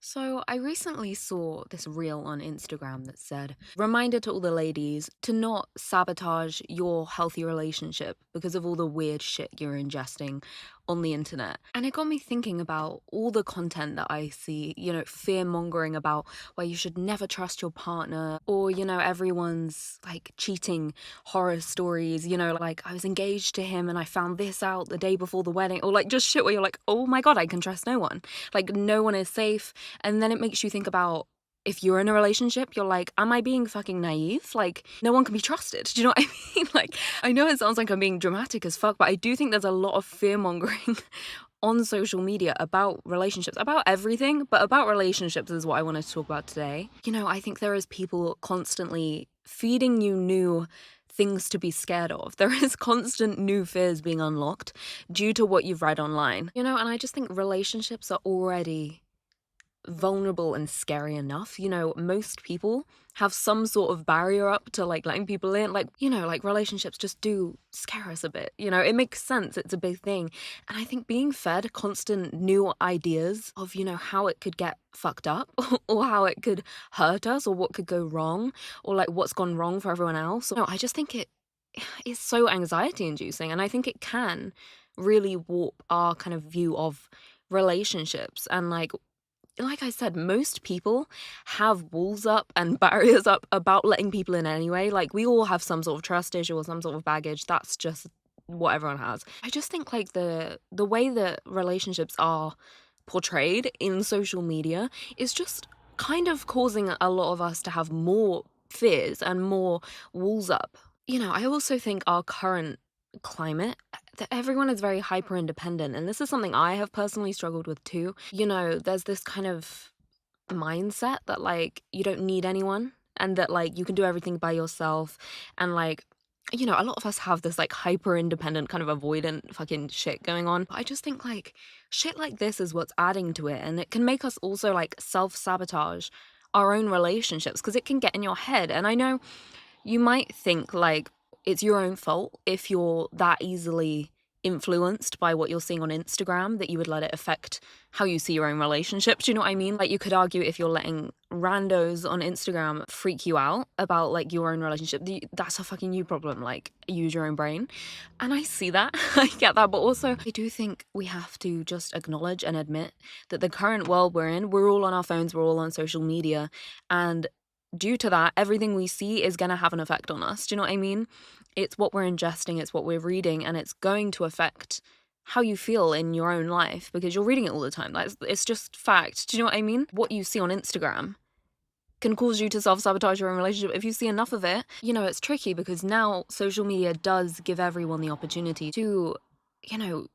So, I recently saw this reel on Instagram that said, reminder to all the ladies to not sabotage your healthy relationship because of all the weird shit you're ingesting on the internet. And it got me thinking about all the content that I see, fear mongering about where you should never trust your partner, or, everyone's like cheating horror stories, like I was engaged to him and I found this out the day before the wedding, or like just shit where you're like, oh my God, I can trust no one. Like, no one is safe. And then it makes you think about if you're in a relationship, you're like, am I being fucking naive? Like, no one can be trusted. Do you know what I mean? Like, I know it sounds like I'm being dramatic as fuck, but I do think there's a lot of fear mongering on social media about relationships, about everything, but about relationships is what I wanted to talk about today. I think there is people constantly feeding you new things to be scared of. There is constant new fears being unlocked due to what you've read online. And I just think relationships are already vulnerable and scary enough. Most people have some sort of barrier up to like letting people in. Like relationships just do scare us a bit. It makes sense. It's a big thing. And I think being fed constant new ideas of, how it could get fucked up or how it could hurt us or what could go wrong or like what's gone wrong for everyone else. No, I just think it is so anxiety inducing. And I think it can really warp our kind of view of relationships and like I said, most people have walls up and barriers up about letting people in anyway. Like, we all have some sort of trust issue or some sort of baggage. That's just what everyone has. I just think like the way that relationships are portrayed in social media is just kind of causing a lot of us to have more fears and more walls up. I also think our current climate that everyone is very hyper independent, and this is something I have personally struggled with too. There's this kind of mindset that like you don't need anyone and that like you can do everything by yourself, and like a lot of us have this like hyper independent kind of avoidant fucking shit going on. But I just think like shit like this is what's adding to it, and it can make us also like self-sabotage our own relationships because it can get in your head. And I know you might think like it's your own fault if you're that easily influenced by what you're seeing on Instagram that you would let it affect how you see your own relationships. Do you know what I mean? Like, you could argue if you're letting randos on Instagram freak you out about like your own relationship, that's a fucking you problem. Like, use your own brain. And I see that. I get that. But also, I do think we have to just acknowledge and admit that the current world we're in, we're all on our phones, we're all on social media. And due to that, everything we see is going to have an effect on us. Do you know what I mean? It's what we're ingesting, it's what we're reading, and it's going to affect how you feel in your own life because you're reading it all the time. It's just fact. Do you know what I mean? What you see on Instagram can cause you to self-sabotage your own relationship if you see enough of it. It's tricky because now social media does give everyone the opportunity to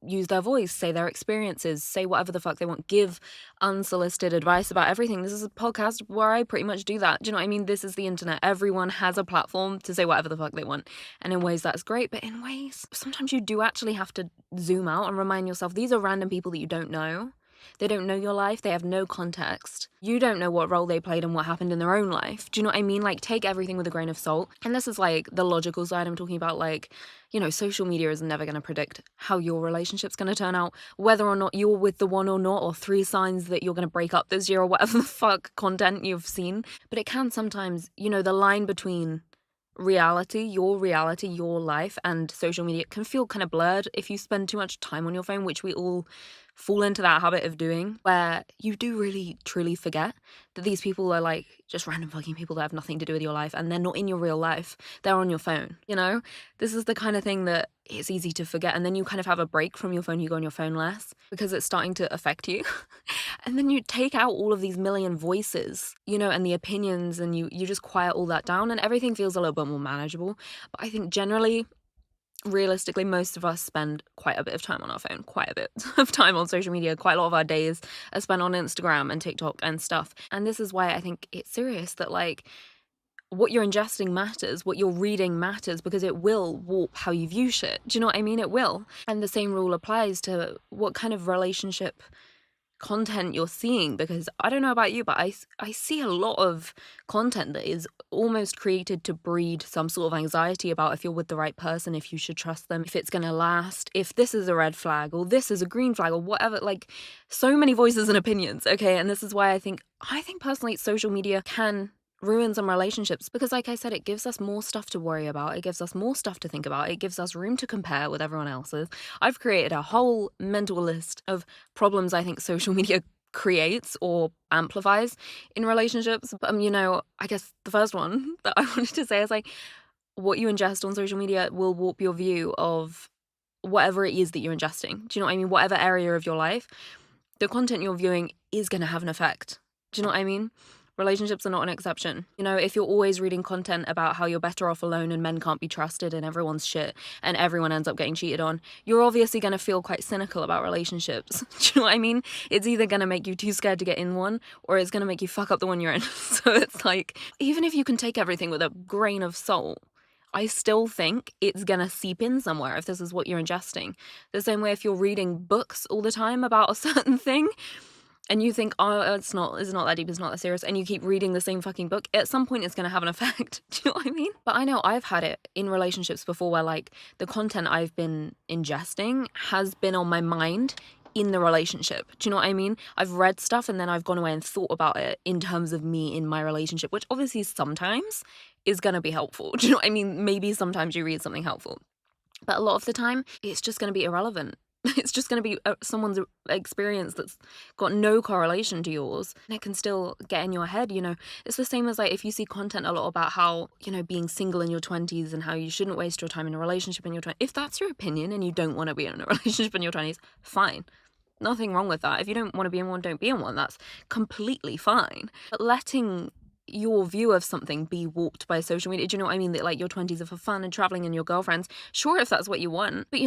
use their voice, say their experiences, say whatever the fuck they want, give unsolicited advice about everything. This is a podcast where I pretty much do that. Do you know what I mean? This is the internet. Everyone has a platform to say whatever the fuck they want. And in ways that's great, but in ways sometimes you do actually have to zoom out and remind yourself these are random people that you don't know. They don't know your life. They have no context. You don't know what role they played and what happened in their own life. Do you know what I mean? Like, take everything with a grain of salt. And this is like the logical side. I'm talking about like, social media is never going to predict how your relationship's going to turn out, whether or not you're with the one or not, or 3 signs that you're going to break up this year or whatever the fuck content you've seen. But it can sometimes, the line between reality, your life, and social media can feel kind of blurred if you spend too much time on your phone, which we all fall into that habit of doing, where you do really truly forget that these people are like just random fucking people that have nothing to do with your life, and they're not in your real life. They're on your phone. This is the kind of thing that it's easy to forget, and then you kind of have a break from your phone. You go on your phone less because it's starting to affect you. And then you take out all of these million voices, and the opinions, and you just quiet all that down, and everything feels a little bit more manageable. But I think generally, realistically, most of us spend quite a bit of time on our phone, quite a bit of time on social media. Quite a lot of our days are spent on Instagram and TikTok and stuff. And this is why I think it's serious that like what you're ingesting matters, what you're reading matters, because it will warp how you view shit. Do you know what I mean? It will. And the same rule applies to what kind of relationship content you're seeing, because I don't know about you, but I see a lot of content that is almost created to breed some sort of anxiety about if you're with the right person, if you should trust them, if it's going to last, if this is a red flag or this is a green flag or whatever. Like, so many voices and opinions, okay? And this is why I think personally social media can ruin some relationships, because like I said, it gives us more stuff to worry about, it gives us more stuff to think about, it gives us room to compare with everyone else's. I've created a whole mental list of problems I think social media creates or amplifies in relationships. But I guess the first one that I wanted to say is like, what you ingest on social media will warp your view of whatever it is that you're ingesting. Do you know what I mean? Whatever area of your life, the content you're viewing is going to have an effect. Do you know what I mean? Relationships are not an exception. If you're always reading content about how you're better off alone and men can't be trusted and everyone's shit and everyone ends up getting cheated on, you're obviously going to feel quite cynical about relationships. Do you know what I mean? It's either going to make you too scared to get in one, or it's going to make you fuck up the one you're in. So it's like, even if you can take everything with a grain of salt, I still think it's going to seep in somewhere if this is what you're ingesting. The same way if you're reading books all the time about a certain thing, and you think, oh, it's not that deep, it's not that serious, and you keep reading the same fucking book, at some point it's going to have an effect. Do you know what I mean? But I know I've had it in relationships before where, like, the content I've been ingesting has been on my mind in the relationship. Do you know what I mean? I've read stuff and then I've gone away and thought about it in terms of me in my relationship, which obviously sometimes is going to be helpful. Do you know what I mean? Maybe sometimes you read something helpful, but a lot of the time it's just going to be irrelevant. It's just going to be someone's experience that's got no correlation to yours, and it can still get in your head. It's the same as, like, if you see content a lot about how, being single in your 20s and how you shouldn't waste your time in a relationship in your 20s. If that's your opinion and you don't want to be in a relationship in your 20s, fine. Nothing wrong with that. If you don't want to be in one, don't be in one. That's completely fine. But letting your view of something be warped by social media, do you know what I mean? That, like, your 20s are for fun and traveling and your girlfriends, sure, if that's what you want. But,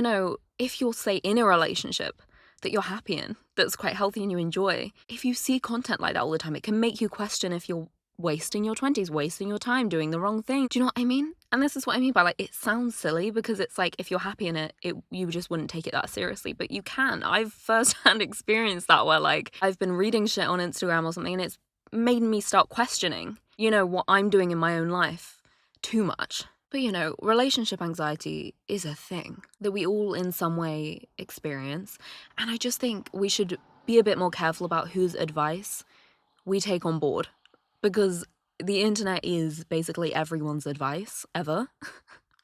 if you're, say, in a relationship that you're happy in, that's quite healthy and you enjoy, if you see content like that all the time, it can make you question if you're wasting your 20s, wasting your time, doing the wrong thing. Do you know what I mean? And this is what I mean by, like, it sounds silly because it's like, if you're happy in it, you just wouldn't take it that seriously, but you can. I've firsthand experienced that, where, like, I've been reading shit on Instagram or something and it's made me start questioning, what I'm doing in my own life too much. But, relationship anxiety is a thing that we all in some way experience. And I just think we should be a bit more careful about whose advice we take on board, because the internet is basically everyone's advice ever.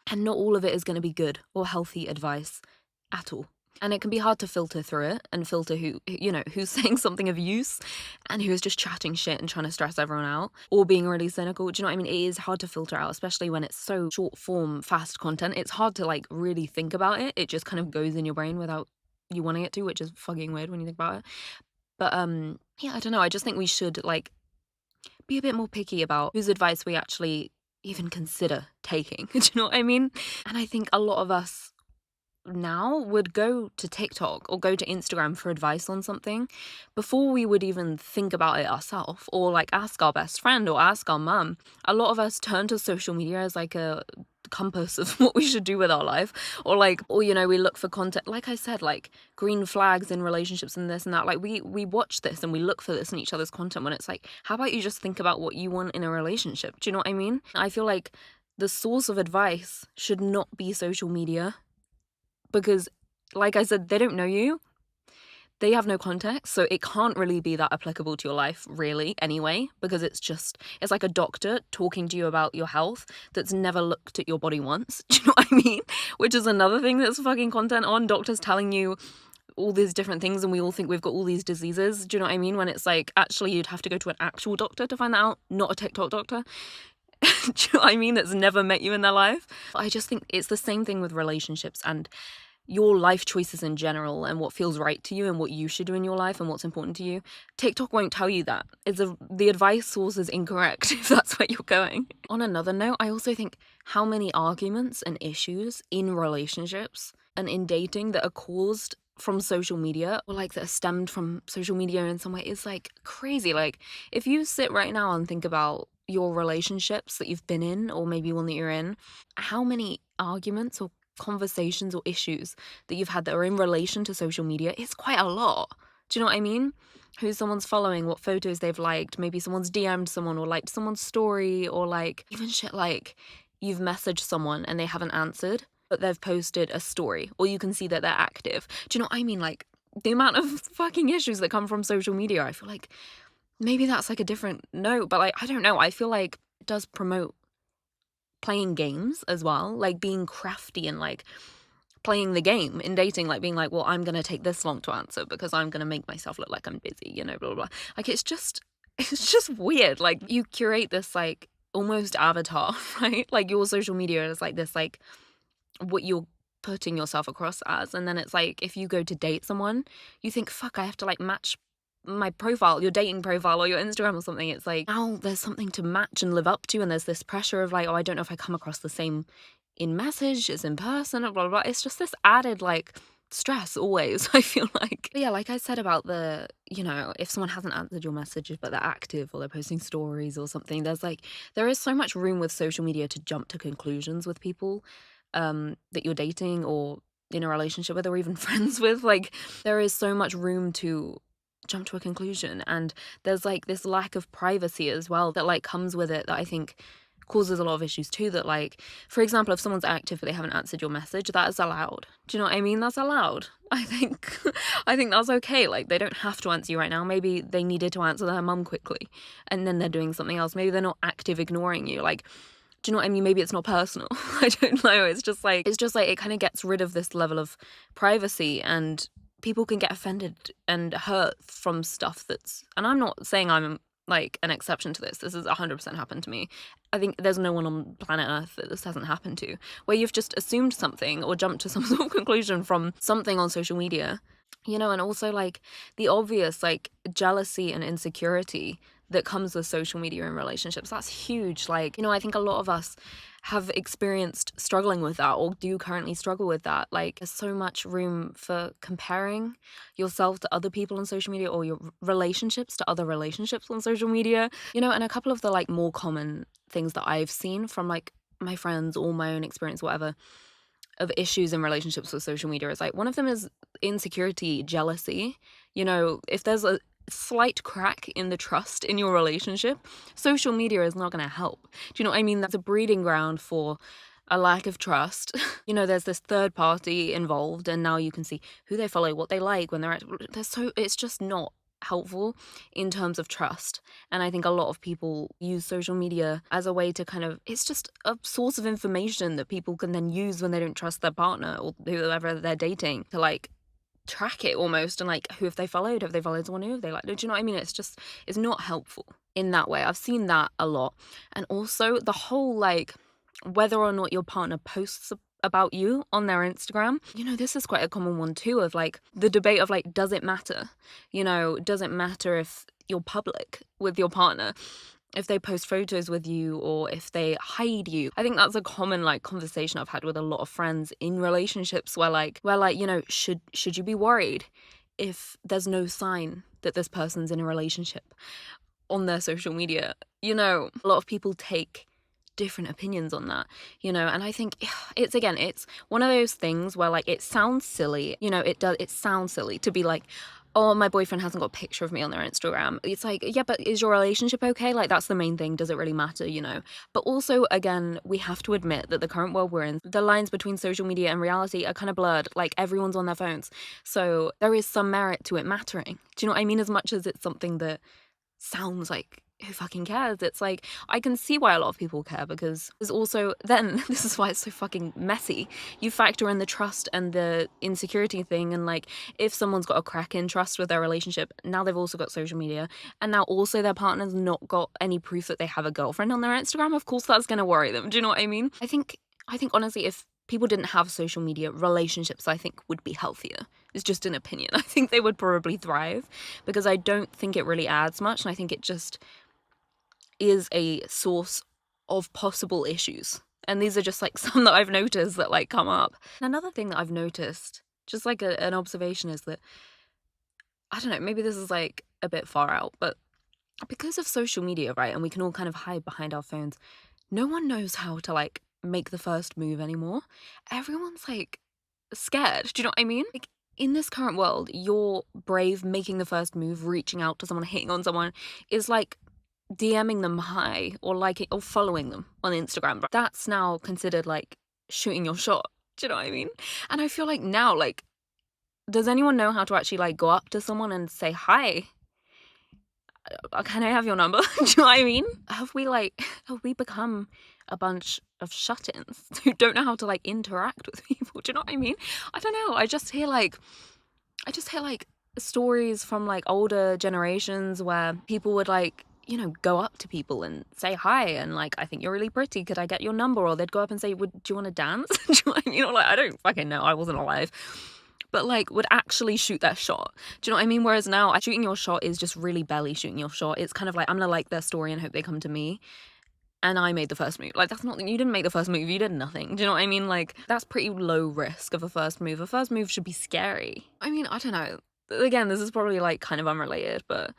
And not all of it is going to be good or healthy advice at all. And it can be hard to filter through it and filter who's saying something of use and who's just chatting shit and trying to stress everyone out or being really cynical. Do you know what I mean? It is hard to filter out, especially when it's so short form, fast content. It's hard to, like, really think about it. It just kind of goes in your brain without you wanting it to, which is fucking weird when you think about it. But yeah, I don't know. I just think we should, like, be a bit more picky about whose advice we actually even consider taking. Do you know what I mean? And I think a lot of us now would go to TikTok or go to Instagram for advice on something before we would even think about it ourselves, or, like, ask our best friend or ask our mum. A lot of us turn to social media as, like, a compass of what we should do with our life, or we look for content, like I said, like green flags in relationships and this and that. Like, we watch this and we look for this in each other's content, when it's like, how about you just think about what you want in a relationship? Do you know what I mean? I feel like the source of advice should not be social media, because, like I said, they don't know you. They have no context, so it can't really be that applicable to your life, really, anyway, because it's like a doctor talking to you about your health that's never looked at your body once. Do you know what I mean? Which is another thing that's fucking content on. Doctors telling you all these different things and we all think we've got all these diseases. Do you know what I mean? When it's like, actually, you'd have to go to an actual doctor to find that out, not a TikTok doctor. Do you know what I mean? That's never met you in their life. I just think it's the same thing with relationships and your life choices in general, and what feels right to you and what you should do in your life and what's important to you. TikTok won't tell you that. The advice source is incorrect if that's where you're going. On another note, I also think how many arguments and issues in relationships and in dating that are caused from social media, or like that are stemmed from social media in some way, is, like, crazy. Like, if you sit right now and think about your relationships that you've been in, or maybe one that you're in, how many arguments or conversations or issues that you've had that are in relation to social media, it's quite a lot. Do you know what I mean? Who someone's following, what photos they've liked, maybe someone's DM'd someone or liked someone's story, or like even shit like you've messaged someone and they haven't answered, but they've posted a story, or you can see that they're active. Do you know what I mean? Like the amount of fucking issues that come from social media, I feel like maybe that's like a different note, but like, I don't know. I feel like it does promote playing games as well, like being crafty and like playing the game in dating, like being like, well, I'm gonna take this long to answer because I'm gonna make myself look like I'm busy, you know, blah blah blah. Like it's just weird. Like you curate this like almost avatar, right? Like your social media is like this like what you're putting yourself across as, and then it's like if you go to date someone, you think, fuck, I have to like match my profile, your dating profile or your Instagram or something. It's like now there's something to match and live up to, and there's this pressure of like, oh, I don't know if I come across the same in message as in person, blah blah blah. It's just this added like stress always, I feel like. But yeah, like I said about the, you know, if someone hasn't answered your messages but they're active or they're posting stories or something, there is so much room with social media to jump to conclusions with people that you're dating or in a relationship with or even friends with. Like there is so much room to jump to a conclusion, and there's like this lack of privacy as well that like comes with it that I think causes a lot of issues too. That like, for example, if someone's active but they haven't answered your message, that is allowed. Do you know what I mean? That's allowed. I think I think that's okay. Like they don't have to answer you right now. Maybe they needed to answer their mum quickly and then they're doing something else. Maybe they're not active ignoring you. Like, do you know what I mean? Maybe it's not personal. I don't know. It's just like it kind of gets rid of this level of privacy, and people can get offended and hurt from stuff that's, and I'm not saying I'm like an exception to this. This has 100% happened to me. I think there's no one on planet Earth that this hasn't happened to, where you've just assumed something or jumped to some sort of conclusion from something on social media, you know, and also like the obvious like jealousy and insecurity that comes with social media and relationships. That's huge. Like, you know, I think a lot of us have experienced struggling with that or do currently struggle with that. Like, there's so much room for comparing yourself to other people on social media or your relationships to other relationships on social media, you know, and a couple of the like more common things that I've seen from like my friends or my own experience, whatever, of issues in relationships with social media is like one of them is insecurity, jealousy. You know, if there's a slight crack in the trust in your relationship, social media is not going to help. Do you know what I mean? That's a breeding ground for a lack of trust. You know, there's this third party involved, and now you can see who they follow, what they like when it's just not helpful in terms of trust. And I think a lot of people use social media as a way to kind of, it's just a source of information that people can then use when they don't trust their partner or whoever they're dating to like track it almost, and like who have they followed someone, who have they like, do you know what I mean? It's not helpful in that way. I've seen that a lot. And also the whole like whether or not your partner posts about you on their Instagram, you know, this is quite a common one too, of like the debate of like, does it matter? You know, does it matter if you're public with your partner, if they post photos with you or if they hide you? I think that's a common like conversation I've had with a lot of friends in relationships where like, you know, should you be worried if there's no sign that this person's in a relationship on their social media? You know, a lot of people take different opinions on that, you know, and I think it's one of those things where like it sounds silly, you know, it sounds silly to be like, oh, my boyfriend hasn't got a picture of me on their Instagram. It's like, yeah, but is your relationship okay? Like, that's the main thing. Does it really matter, you know? But also, again, we have to admit that the current world we're in, the lines between social media and reality are kind of blurred. Like, everyone's on their phones. So there is some merit to it mattering. Do you know what I mean? As much as it's something that sounds like, who fucking cares? It's like, I can see why a lot of people care, because there's also, then, this is why it's so fucking messy. You factor in the trust and the insecurity thing, and like, if someone's got a crack in trust with their relationship, now they've also got social media, and now also their partner's not got any proof that they have a girlfriend on their Instagram, of course that's gonna worry them. Do you know what I mean? I think honestly, if people didn't have social media, relationships, I think, would be healthier. It's just an opinion. I think they would probably thrive, because I don't think it really adds much, and I think it just is a source of possible issues. And these are just like some that I've noticed that like come up. Another thing that I've noticed, just like an observation, is that, I don't know, maybe this is like a bit far out, but because of social media, right, and we can all kind of hide behind our phones, no one knows how to like make the first move anymore. Everyone's like scared. Do you know what I mean? Like, in this current world, you're brave, making the first move, reaching out to someone, hitting on someone, is like DMing them hi or liking or following them on Instagram. That's now considered like shooting your shot. Do you know what I mean? And I feel like now, like, does anyone know how to actually like go up to someone and say hi? Can I have your number? Do you know what I mean? Have we become a bunch of shut-ins who don't know how to like interact with people? Do you know what I mean? I don't know. I just hear like stories from like older generations where people would like, you know, go up to people and say hi and like, I think you're really pretty, could I get your number? Or they'd go up and say, do you want to dance? Do you know what I mean? Like, I don't fucking know, I wasn't alive, but like would actually shoot their shot. Do you know what I mean? Whereas now shooting your shot is just really belly shooting your shot. It's kind of like, I'm gonna like their story and hope they come to me, and I made the first move. Like, that's not, you didn't make the first move, you did nothing. Do you know what I mean? Like, that's pretty low risk of a first move. A first move should be scary. I mean, I don't know. Again, this is probably like kind of unrelated, but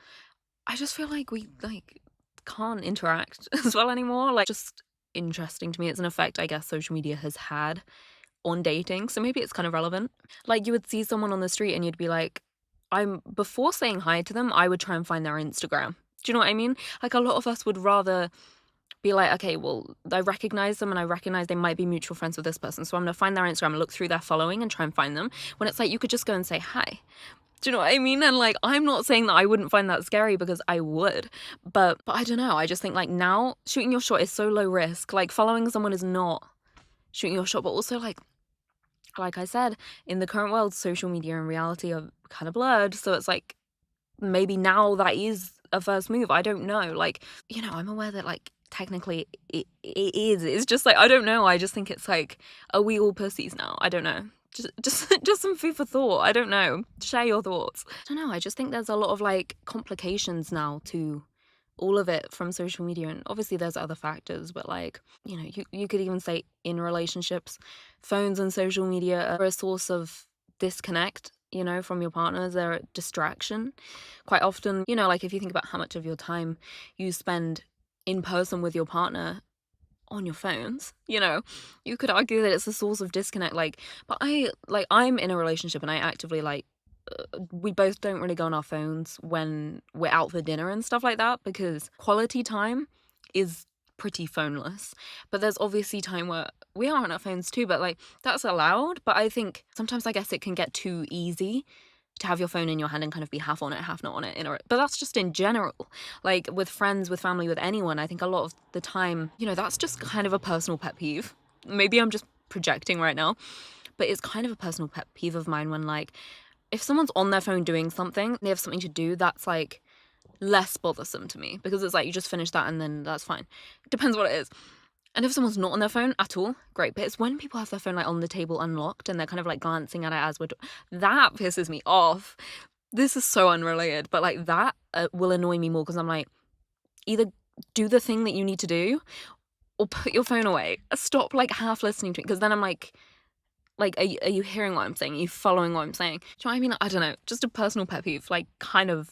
I just feel like we like can't interact as well anymore. Like, just interesting to me. It's an effect I guess social media has had on dating, so maybe it's kind of relevant. Like, you would see someone on the street and you'd be like, before saying hi to them, I would try and find their Instagram. Do you know what I mean? Like, a lot of us would rather be like, okay, well, I recognize them and I recognize they might be mutual friends with this person, so I'm gonna find their Instagram and look through their following and try and find them, when it's like you could just go and say hi. Do you know what I mean? And like, I'm not saying that I wouldn't find that scary, because I would, but I don't know, I just think like now shooting your shot is so low risk. Like, following someone is not shooting your shot, but also like I said, in the current world, social media and reality are kind of blurred, so it's like maybe now that is a first move. I don't know. Like, you know, I'm aware that like technically it is. It's just like, I don't know. I just think it's like, are we all pussies now? I don't know. Just some food for thought. I don't know. Share your thoughts. I don't know. I just think there's a lot of like complications now to all of it from social media, and obviously there's other factors, but like, you know, you could even say in relationships, phones and social media are a source of disconnect, you know, from your partners. They're a distraction quite often. You know, like, if you think about how much of your time you spend in person with your partner on your phones, you know, you could argue that it's a source of disconnect. Like, but I'm in a relationship and I actively like, we both don't really go on our phones when we're out for dinner and stuff like that, because quality time is pretty phoneless. But there's obviously time where we are on our phones too, but like, that's allowed. But I think sometimes I guess it can get too easy to have your phone in your hand and kind of be half on it, half not on it. But that's just in general. Like, with friends, with family, with anyone, I think a lot of the time, you know, that's just kind of a personal pet peeve. Maybe I'm just projecting right now, but it's kind of a personal pet peeve of mine when, like, if someone's on their phone doing something, they have something to do, that's like less bothersome to me, because it's like, you just finish that and then that's fine. It depends what it is. And if someone's not on their phone at all, great. But it's when people have their phone like on the table unlocked and they're kind of like glancing at it as we're that pisses me off. This is so unrelated, but like that will annoy me more, because I'm like, either do the thing that you need to do or put your phone away. Stop like half listening to it, because then I'm like, are you hearing what I'm saying? Are you following what I'm saying? Do you know what I mean? I don't know. Just a personal pet peeve, like kind of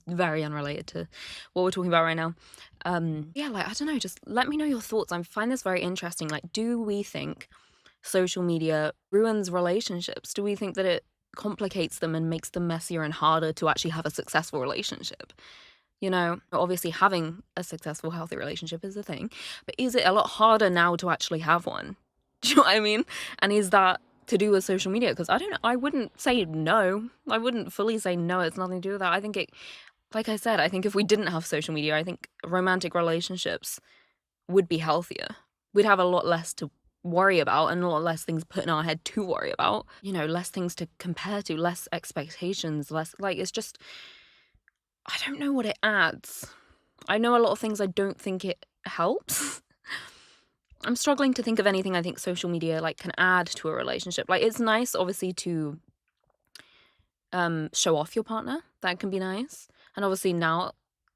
very unrelated to what we're talking about right now. Yeah, like, I don't know. Just let me know your thoughts. I find this very interesting. Like, do we think social media ruins relationships? Do we think that it complicates them and makes them messier and harder to actually have a successful relationship? You know, obviously having a successful, healthy relationship is a thing, but is it a lot harder now to actually have one? Do you know what I mean? And is that to do with social media? Because I don't know, I wouldn't say no. I wouldn't fully say no, it's nothing to do with that. I think it, like I said, I think if we didn't have social media, I think romantic relationships would be healthier. We'd have a lot less to worry about and a lot less things put in our head to worry about. You know, less things to compare to, less expectations, less, like, it's just, I don't know what it adds. I know a lot of things I don't think it helps. I'm struggling to think of anything I think social media like can add to a relationship. Like, it's nice obviously to show off your partner. That can be nice. And obviously now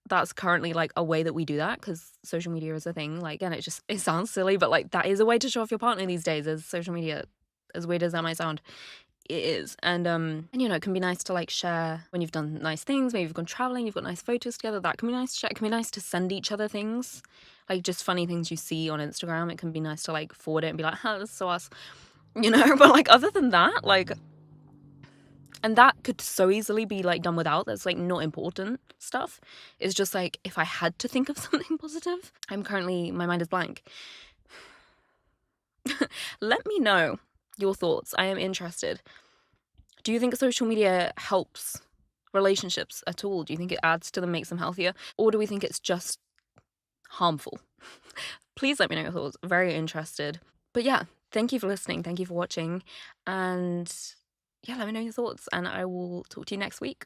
that's currently like a way that we do that, because social media is a thing. Like, and it sounds silly, but like that is a way to show off your partner these days, is social media. As weird as that might sound, it is. And you know, it can be nice to like share when you've done nice things. Maybe you've gone traveling, you've got nice photos together. That can be nice to share. It can be nice to send each other things, like just funny things you see on Instagram. It can be nice to like forward it and be like, "Huh, this is so us," you know. But like, other than that, like, And that could so easily be, like, done without. That's, like, not important stuff. It's just, like, if I had to think of something positive, my mind is blank. Let me know your thoughts. I am interested. Do you think social media helps relationships at all? Do you think it adds to them, makes them healthier? Or do we think it's just harmful? Please let me know your thoughts. Very interested. But yeah, thank you for listening. Thank you for watching. And yeah, let me know your thoughts. And I will talk to you next week.